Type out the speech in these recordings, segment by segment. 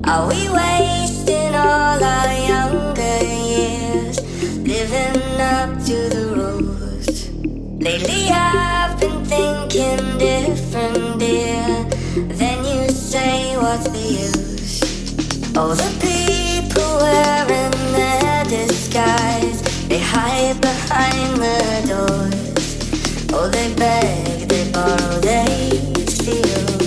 Are we wasting all our younger years, living up to the rules? Lately I've been thinking different, dear. Then you say, what's the use? Oh, the people wearing their disguise, they hide behind the doors. Oh, they beg, they borrow, they steal.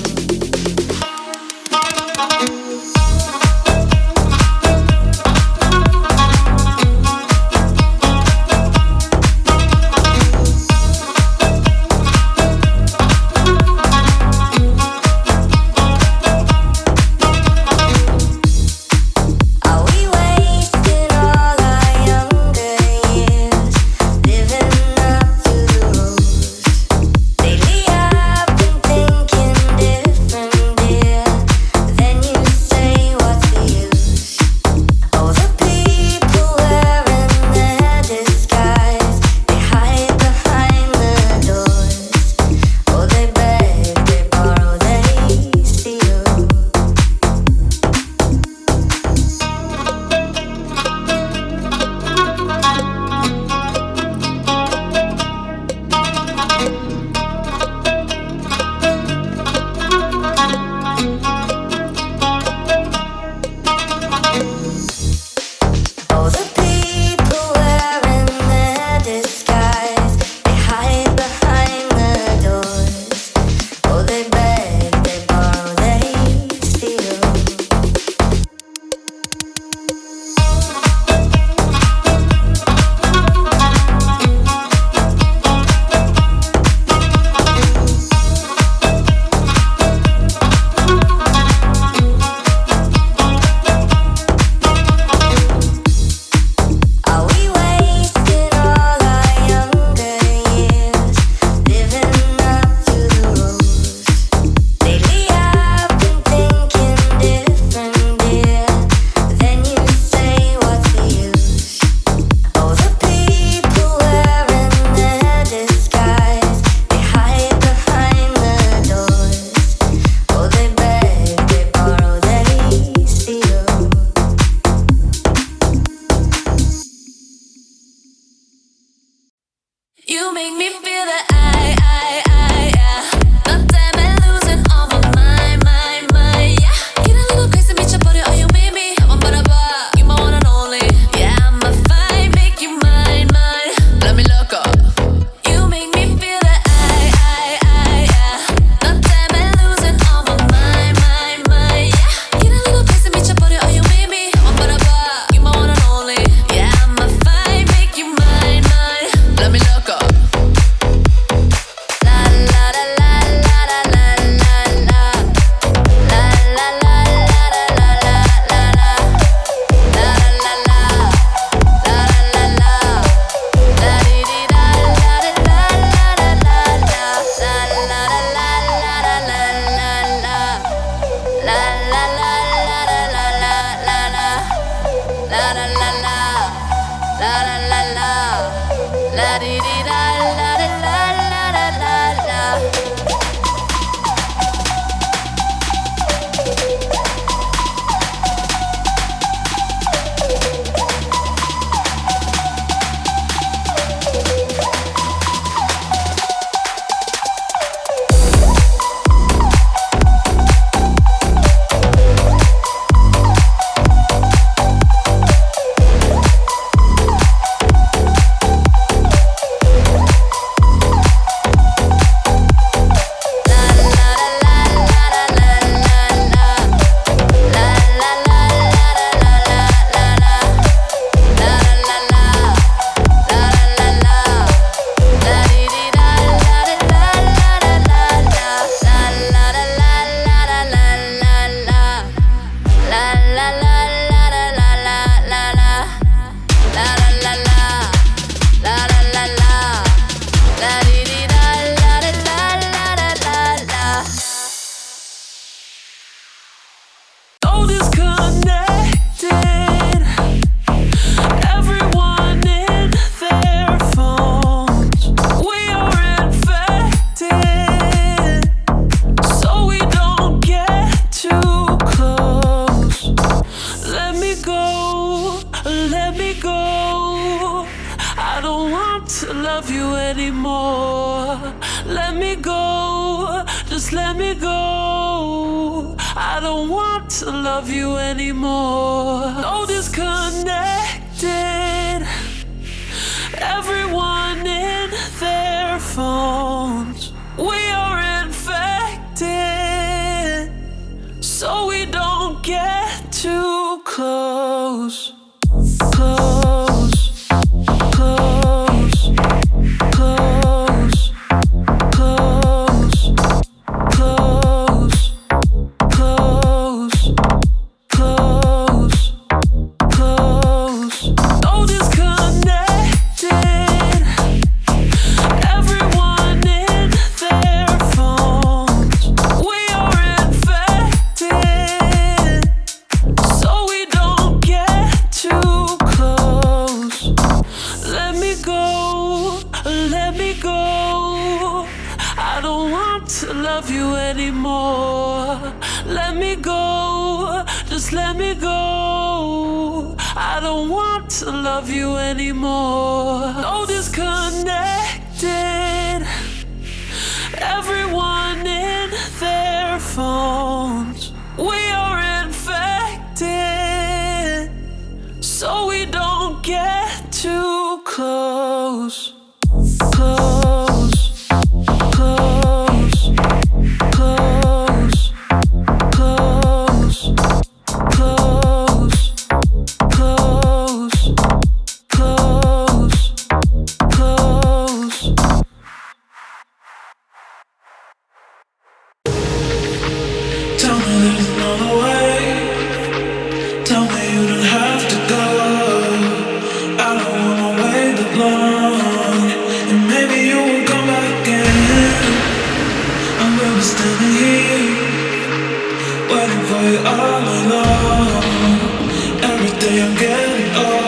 to love you anymore. Let me go, just let me go. I don't want to love you anymore. No disconnected. Everyone in their phones. We are infected, so we don't get too close. Close, close, close, close, close, close, close, close. No disconnected. Everyone in their phones. We are infected, so we don't get too close. Let me go, let me go. I don't want to love you anymore. Let me go, just let me go. I don't want to love you anymore. No disconnected. Everyone in their phones. We are infected, so we don't get too close. Close, close, close, close, close, close, close, close. Tell me there's another way. Tell me you don't have to go. I don't wanna wait that long. And maybe you will come back again. I will be standing here, waiting for you all alone. Every day I'm getting older.